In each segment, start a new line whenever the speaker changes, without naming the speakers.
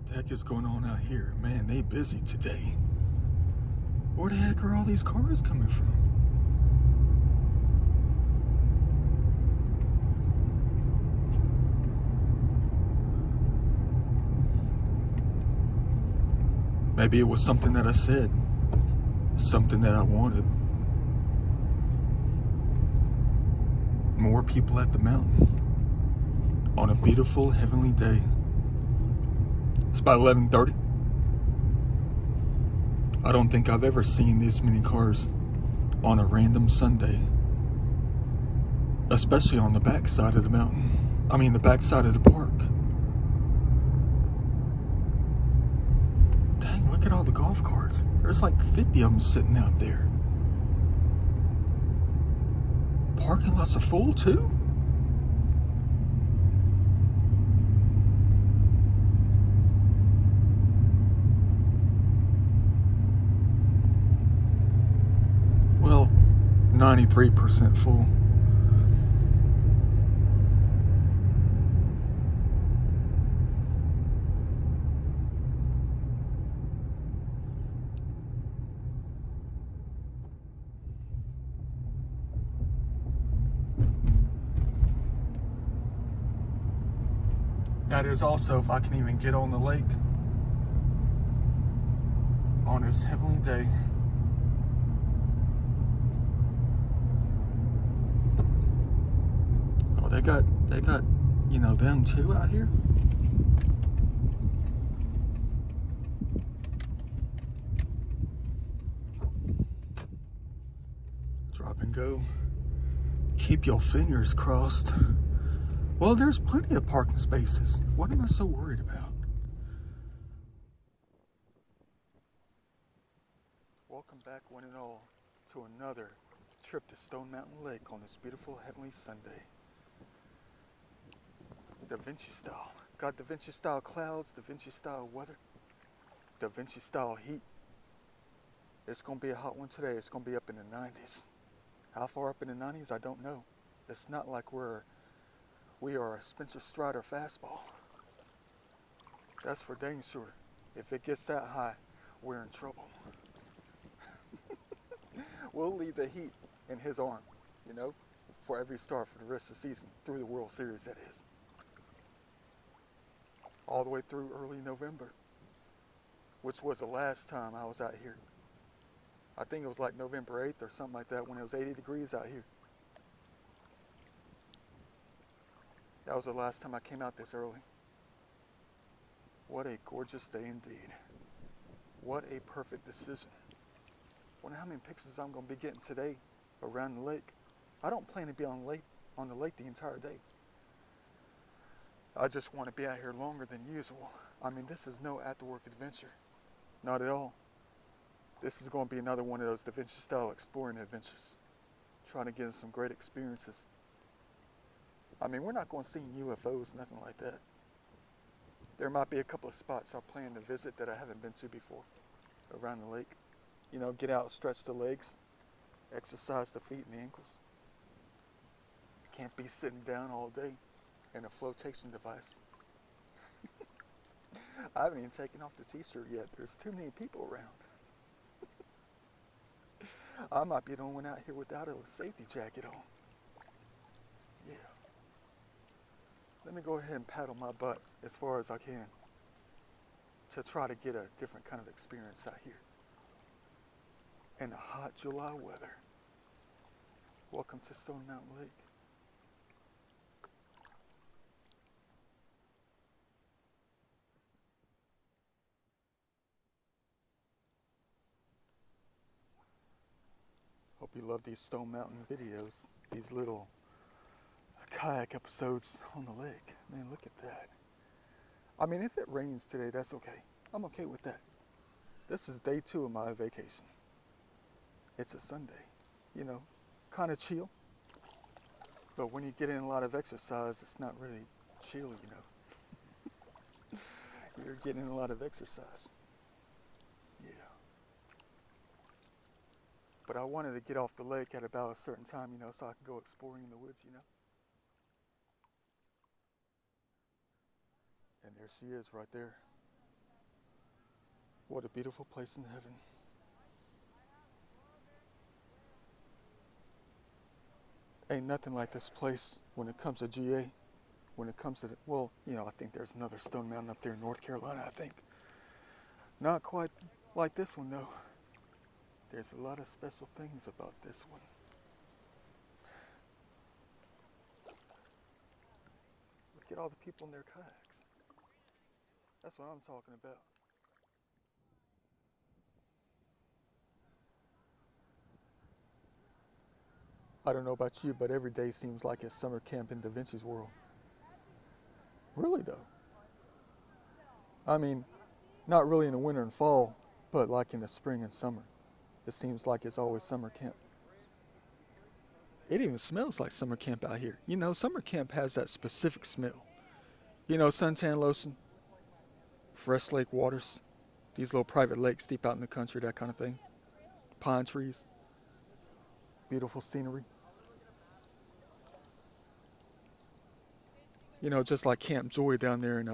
The heck is going on out here? Man, they busy today. Where the heck are all these cars coming from? Maybe it was something that I said, something that I wanted. More people at the mountain on a beautiful heavenly day. It's about 11:30. I don't think I've ever seen this many cars on a random Sunday, especially on the back side of the mountain. I mean, the back side of the park. Dang, look at all the golf carts. There's like 50 of them sitting out there. Parking lots are full too? Well, 93% full. That is also if I can even get on the lake on this heavenly day. Oh, they got, them too out here. Drop and go. Keep your fingers crossed. Well, there's plenty of parking spaces. What am I so worried about? Welcome back, one and all, to another trip to Stone Mountain Lake on this beautiful heavenly Sunday. Da Vinci style. Got Da Vinci style clouds, Da Vinci style weather, Da Vinci style heat. It's going to be a hot one today. It's going to be up in the 90s. How far up in the 90s, I don't know. It's not like we are a Spencer Strider fastball. That's for dang sure. If it gets that high, we're in trouble. We'll leave the heat in his arm, for every start for the rest of the season, through the World Series, that is. All the way through early November, which was the last time I was out here. I think it was like November 8th or something like that, when it was 80 degrees out here. That was the last time I came out this early. What a gorgeous day indeed. What a perfect decision. Wonder how many pictures I'm going to be getting today around the lake. I don't plan to be on the lake the entire day. I just want to be out here longer than usual. I mean, this is no after-work adventure. Not at all. This is going to be another one of those Da Vinci style exploring adventures. Trying to get in some great experiences. I mean, we're not going to see UFOs, nothing like that. There might be a couple of spots I plan to visit that I haven't been to before around the lake. Get out, stretch the legs, exercise the feet and the ankles. Can't be sitting down all day in a flotation device. I haven't even taken off the t-shirt yet. There's too many people around. I might be the only one out here without a safety jacket on. Yeah. Let me go ahead and paddle my butt as far as I can to try to get a different kind of experience out here in the hot July weather. Welcome to Stone Mountain Lake. Hope you love these Stone Mountain videos, these little kayak episodes on the lake. Man, look at that. I mean, if it rains today, that's okay. I'm okay with that. This is day 2 of my vacation. It's a Sunday, kind of chill. But when you get in a lot of exercise, it's not really chill, You're getting a lot of exercise. Yeah. But I wanted to get off the lake at about a certain time, so I can go exploring in the woods, And there she is right there. What a beautiful place in heaven. Ain't nothing like this place when it comes to GA. When it comes to, well, I think there's another Stone Mountain up there in North Carolina, I think. Not quite like this one, though. There's a lot of special things about this one. Look at all the people in their kayaks. That's what I'm talking about. I don't know about you, but every day seems like it's summer camp in Da Vinci's world. Really, though. I mean, not really in the winter and fall, but like in the spring and summer. It seems like it's always summer camp. It even smells like summer camp out here. Summer camp has that specific smell. Suntan lotion, fresh lake waters, these little private lakes deep out in the country, that kind of thing. Pine trees, beautiful scenery. Just like Camp Joy down there in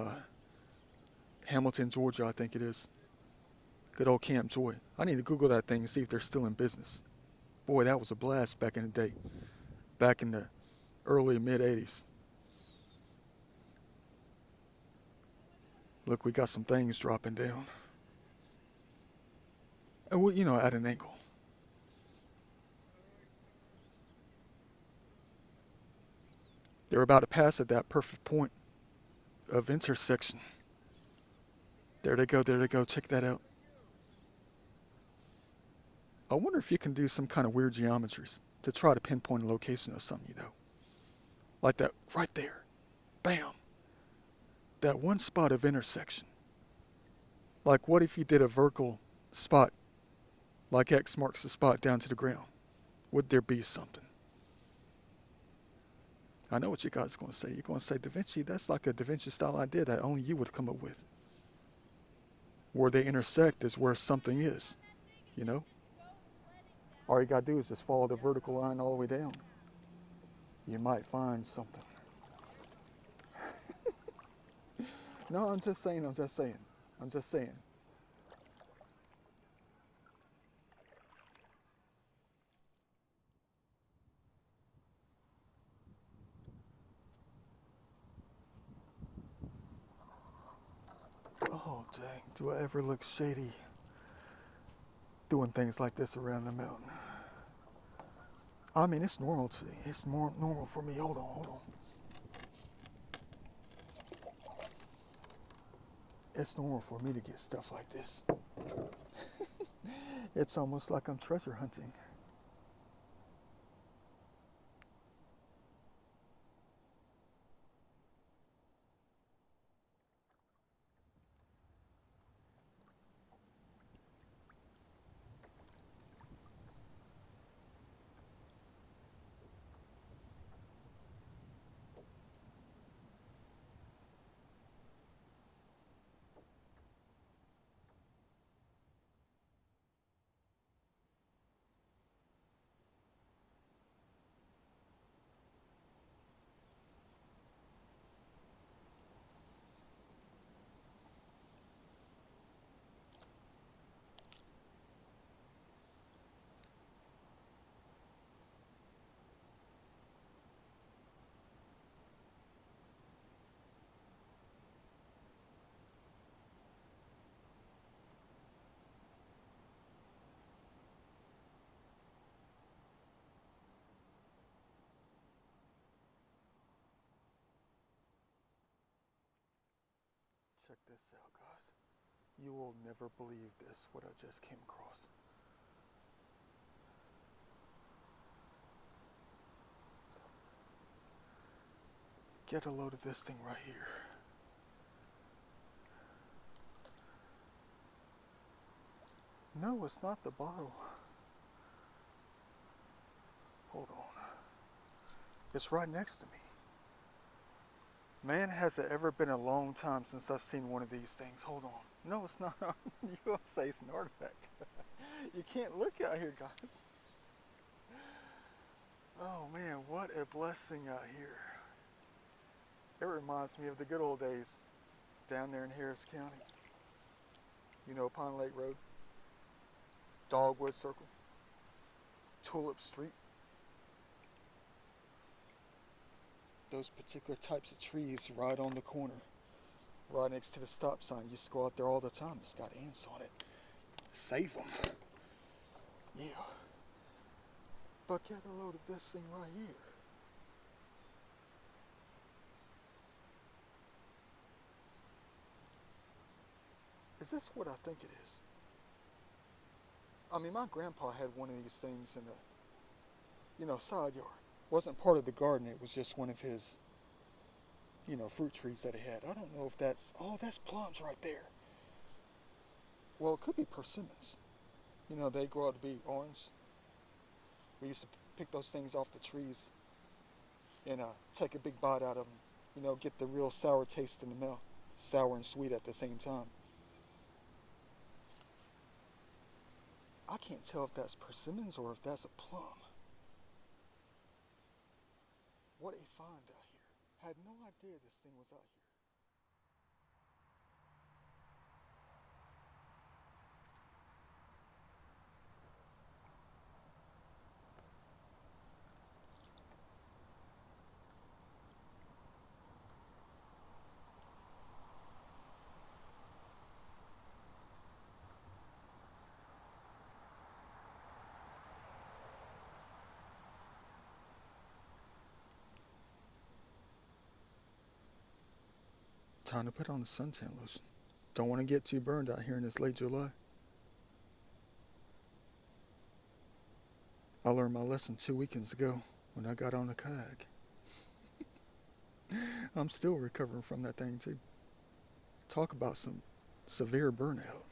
Hamilton, Georgia, I think it is. Good old Camp Joy. I need to Google that thing and see if they're still in business. Boy, that was a blast back in the day. Back in the early mid 80s. Look, we got some things dropping down. And we, at an angle. They're about to pass at that perfect point of intersection. There they go, check that out. I wonder if you can do some kind of weird geometries to try to pinpoint a location of something, Like that right there. Bam. That one spot of intersection. Like what if you did a vertical spot, like X marks the spot down to the ground? Would there be something? I know what you guys are going to say. You're going to say, Da Vinci, that's like a Da Vinci style idea that only you would come up with. Where they intersect is where something is, All you got to do is just follow the vertical line all the way down. You might find something. No, I'm just saying. Oh, dang. Do I ever look shady doing things like this around the mountain? I mean, it's normal to me. It's more normal for me. Hold on. It's normal for me to get stuff like this. It's almost like I'm treasure hunting. Check this out, guys. You will never believe this, what I just came across. Get a load of this thing right here. No, it's not the bottle. Hold on. It's right next to me. Man, has it ever been a long time since I've seen one of these things? Hold on. No, it's not. You're going to say it's an artifact. You can't look out here, guys. Oh man, what a blessing out here. It reminds me of the good old days down there in Harris County. You know Pond Lake Road, Dogwood Circle, Tulip Street. Those particular types of trees right on the corner, right next to the stop sign. You used to go out there all the time. It's got ants on it. Save them. Yeah. But get a load of this thing right here. Is this what I think it is? I mean, my grandpa had one of these things in the, side yard. Wasn't part of the garden. It was just one of his, fruit trees that he had. I don't know if that's plums right there. Well, it could be persimmons. They grow out to be orange. We used to pick those things off the trees and take a big bite out of them. Get the real sour taste in the mouth. Sour and sweet at the same time. I can't tell if that's persimmons or if that's a plum. What a find out here. Had no idea this thing was out here. Time to put on the suntan lotion. Don't want to get too burned out here in this late July. I learned my lesson 2 weekends ago when I got on a kayak. I'm still recovering from that thing too. Talk about some severe burnout.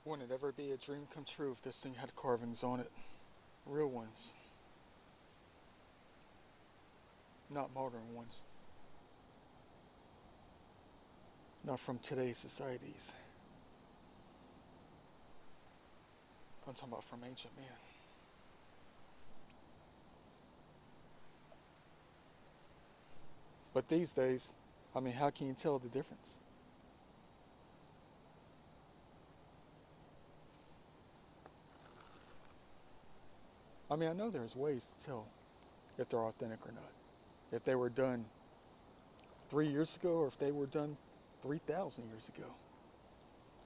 Wouldn't it ever be a dream come true if this thing had carvings on it? Real ones. Not modern ones. Not from today's societies. I'm talking about from ancient man. But these days, I mean, how can you tell the difference? I mean, I know there's ways to tell if they're authentic or not. If they were done 3 years ago or if they were done 3,000 years ago.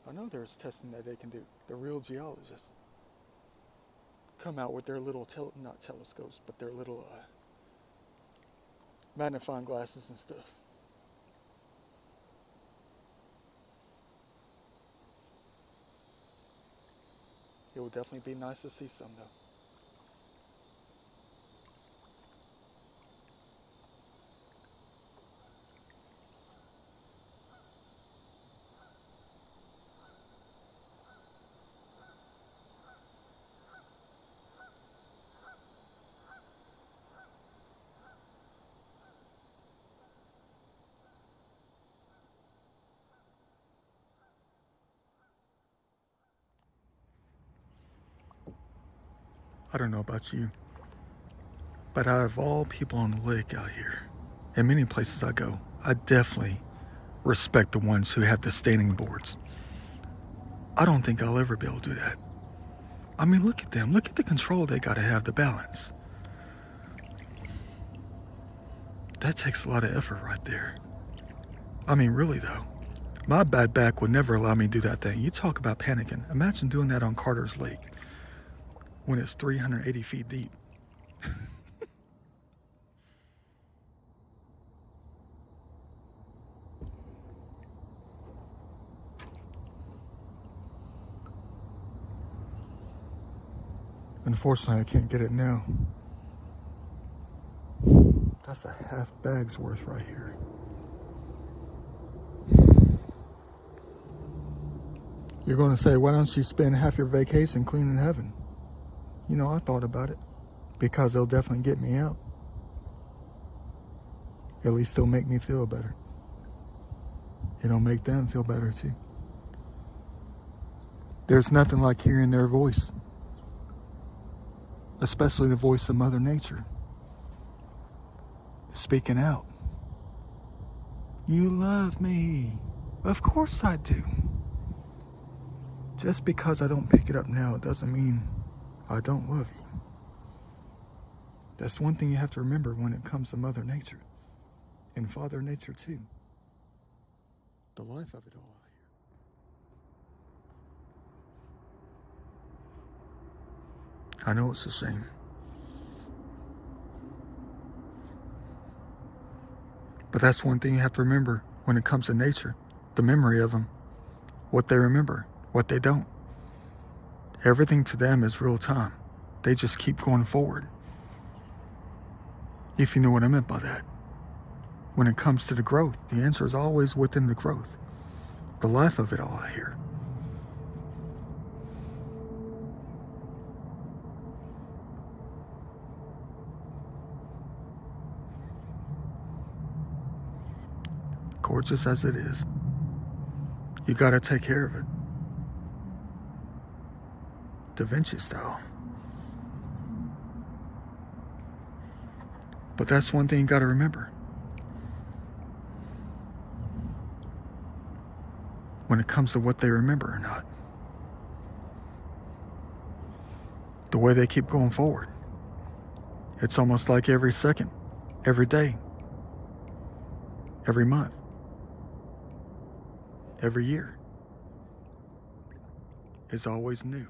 I know there's testing that they can do. The real geologists come out with their little, not telescopes, but their little magnifying glasses and stuff. It would definitely be nice to see some though. I don't know about you, but out of all people on the lake out here, in many places I go, I definitely respect the ones who have the standing boards. I don't think I'll ever be able to do that. I mean, look at them. Look at the control they got to have, the balance. That takes a lot of effort right there. I mean, really though, my bad back would never allow me to do that thing. You talk about panicking. Imagine doing that on Carter's Lake when it's 380 feet deep. Unfortunately, I can't get it now. That's a half bag's worth right here. You're going to say, why don't you spend half your vacation cleaning heaven? You know, I thought about it. Because they'll definitely get me out. At least they'll make me feel better. It'll make them feel better too. There's nothing like hearing their voice. Especially the voice of Mother Nature. Speaking out. You love me. Of course I do. Just because I don't pick it up now doesn't mean I don't love you. That's one thing you have to remember when it comes to Mother Nature. And Father Nature too. The life of it all out here. I know it's a shame. But that's one thing you have to remember when it comes to nature. The memory of them. What they remember. What they don't. Everything to them is real time. They just keep going forward. If you know what I meant by that. When it comes to the growth, the answer is always within the growth. The life of it all out here. Gorgeous as it is. You gotta take care of it. Da Vinci style. But that's one thing you gotta remember. When it comes to what they remember or not. The way they keep going forward. It's almost like every second, every day, every month, every year. It's always new.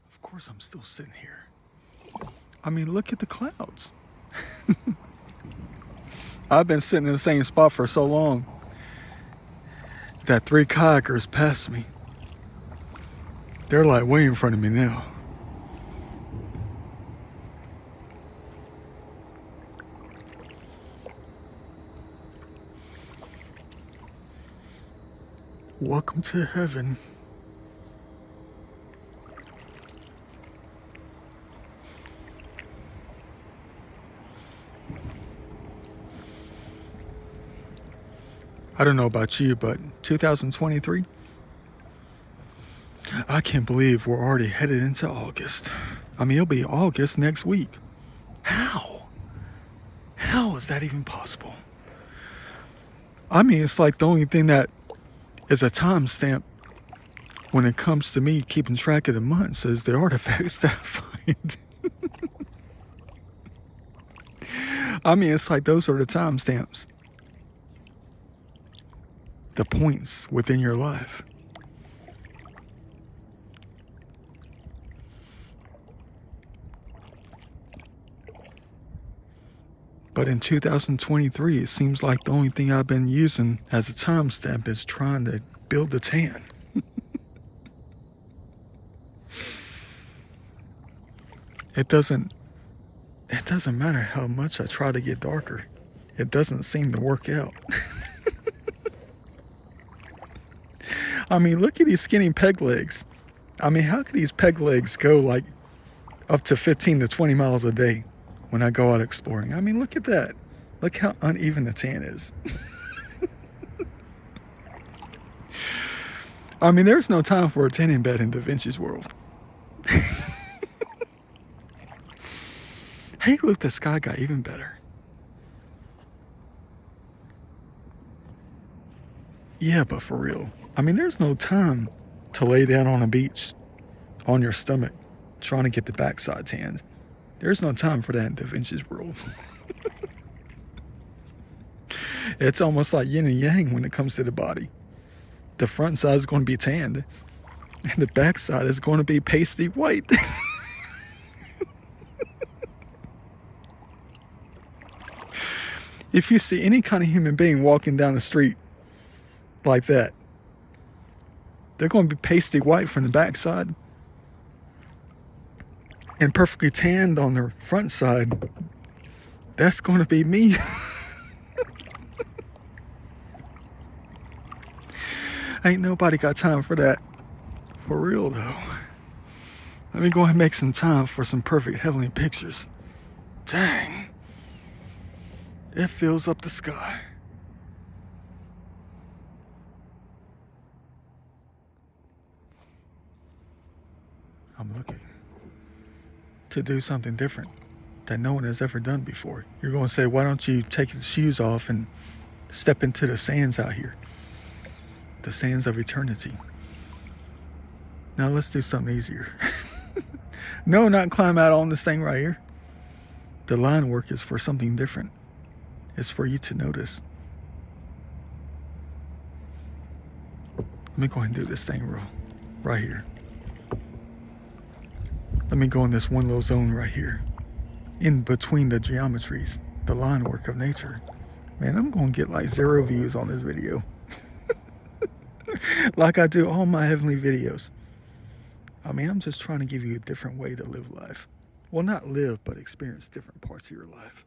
Of course I'm still sitting here. I mean, look at the clouds. I've been sitting in the same spot for so long that 3 kayakers passed me. They're like way in front of me now. Welcome to heaven. I don't know about you, but 2023, I can't believe we're already headed into August. I mean, it'll be August next week. How? How is that even possible? I mean, it's like the only thing that is a timestamp when it comes to me keeping track of the months is the artifacts that I find. I mean, it's like those are the timestamps. The points within your life. But in 2023, it seems like the only thing I've been using as a timestamp is trying to build a tan. It doesn't matter how much I try to get darker. It doesn't seem to work out. I mean, look at these skinny peg legs. I mean, how could these peg legs go like up to 15 to 20 miles a day when I go out exploring? I mean, look at that. Look how uneven the tan is. I mean, there's no time for a tanning bed in Da Vinci's world. Hey, look, the sky got even better. Yeah, but for real. I mean, there's no time to lay down on a beach on your stomach trying to get the backside tanned. There's no time for that in Da Vinci's world. It's almost like yin and yang when it comes to the body. The front side is going to be tanned, and the back side is going to be pasty white. If you see any kind of human being walking down the street like that, they're going to be pasty white from the back side and perfectly tanned on their front side. That's going to be me. Ain't nobody got time for that. For real though. Let me go ahead and make some time for some perfect heavenly pictures. Dang. It fills up the sky. I'm looking to do something different that no one has ever done before. You're going to say, why don't you take your shoes off and step into the sands out here? The sands of eternity. Now let's do something easier. No, not climb out on this thing right here. The line work is for something different. It's for you to notice. Let me go ahead and do this thing right here. Let me go in this one little zone right here. In between the geometries, the line work of nature. Man, I'm going to get like 0 views on this video. Like I do all my heavenly videos. I mean, I'm just trying to give you a different way to live life. Well, not live, but experience different parts of your life.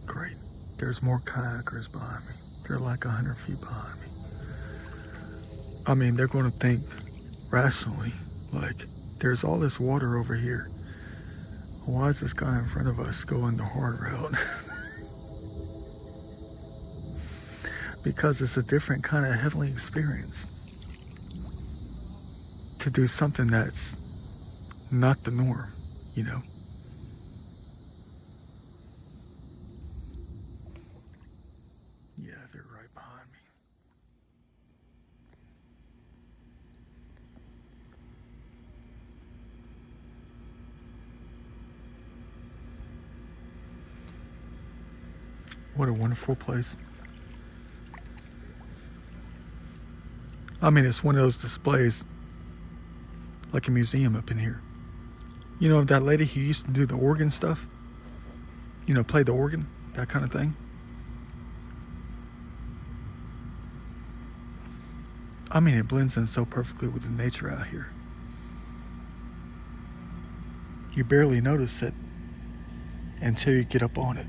Great. There's more kayakers behind me. They're like 100 feet behind me. I mean, they're going to think rationally, like, there's all this water over here. Why is this guy in front of us going the hard route? Because it's a different kind of heavenly experience. To do something that's not the norm, you know? Yeah, they're right behind me. What a wonderful place. I mean, it's one of those displays, like a museum up in here. You know that lady who used to do the organ stuff? You know, play the organ, that kind of thing. I mean, it blends in so perfectly with the nature out here. You barely notice it until you get up on it.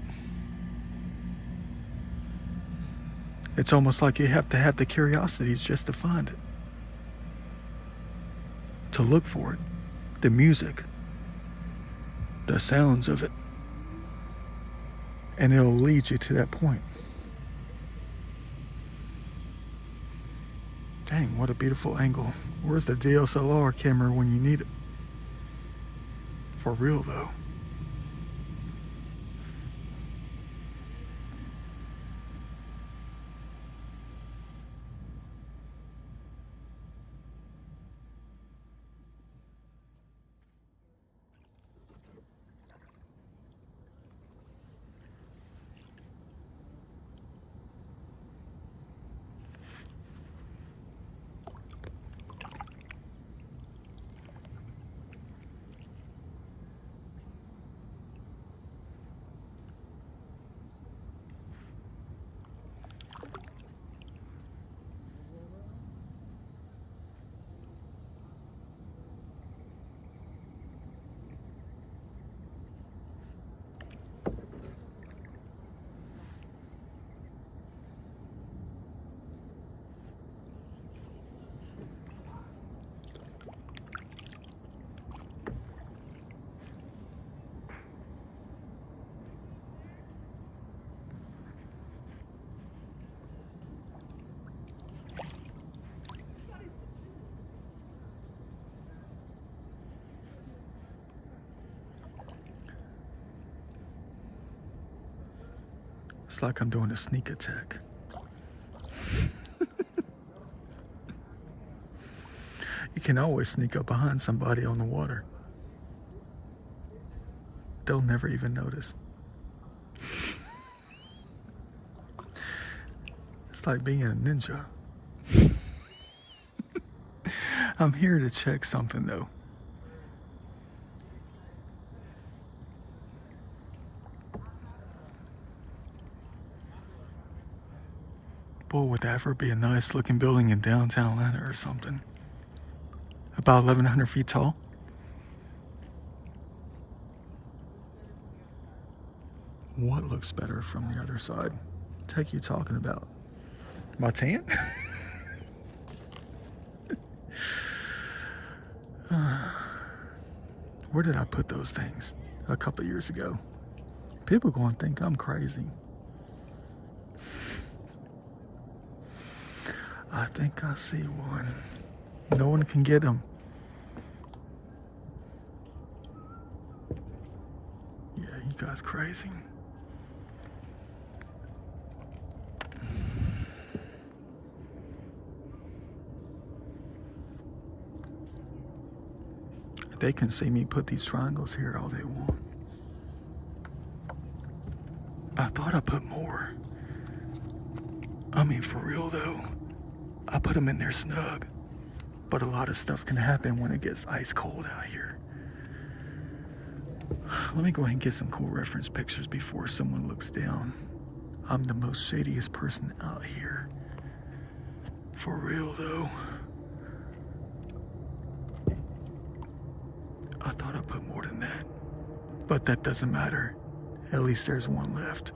It's almost like you have to have the curiosities just to find it, to look for it, the music, the sounds of it, and it'll lead you to that point. Dang, what a beautiful angle. Where's the DSLR camera when you need it? For real though. It's like I'm doing a sneak attack. You can always sneak up behind somebody on the water. They'll never even notice. It's like being a ninja. I'm here to check something though. Boy, would that ever be a nice looking building in downtown Atlanta or something. About 1,100 feet tall. What looks better from the other side? Tech you talking about? My tan? Where did I put those things a couple years ago? People going to think I'm crazy. I think I see one. No one can get them. Yeah, you guys crazy. They can see me put these triangles here all they want. I thought I put more. I mean, for real though, I put them in there snug. But a lot of stuff can happen when it gets ice cold out here. Let me go ahead and get some cool reference pictures before someone looks down. I'm the most shadiest person out here. For real though. I thought I put more than that. But that doesn't matter. At least there's one left.